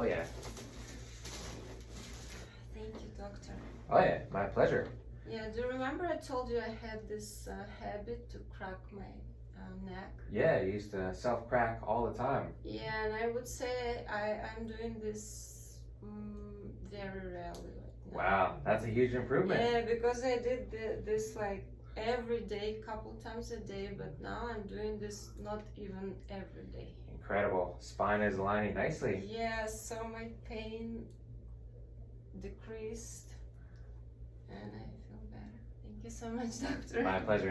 Oh yeah. Thank you, doctor. Oh yeah, my pleasure. Yeah, do you remember I told you I had this habit to crack my neck? Yeah, you used to self-crack all the time. Yeah, and I would say I'm doing this very rarely right now. Wow, that's a huge improvement. Yeah, because I did this like every day, couple times a day, but now I'm doing this not even every day. Incredible. Spine is aligning nicely. Yeah, so my pain decreased and I feel better. Thank you so much, doctor. My pleasure.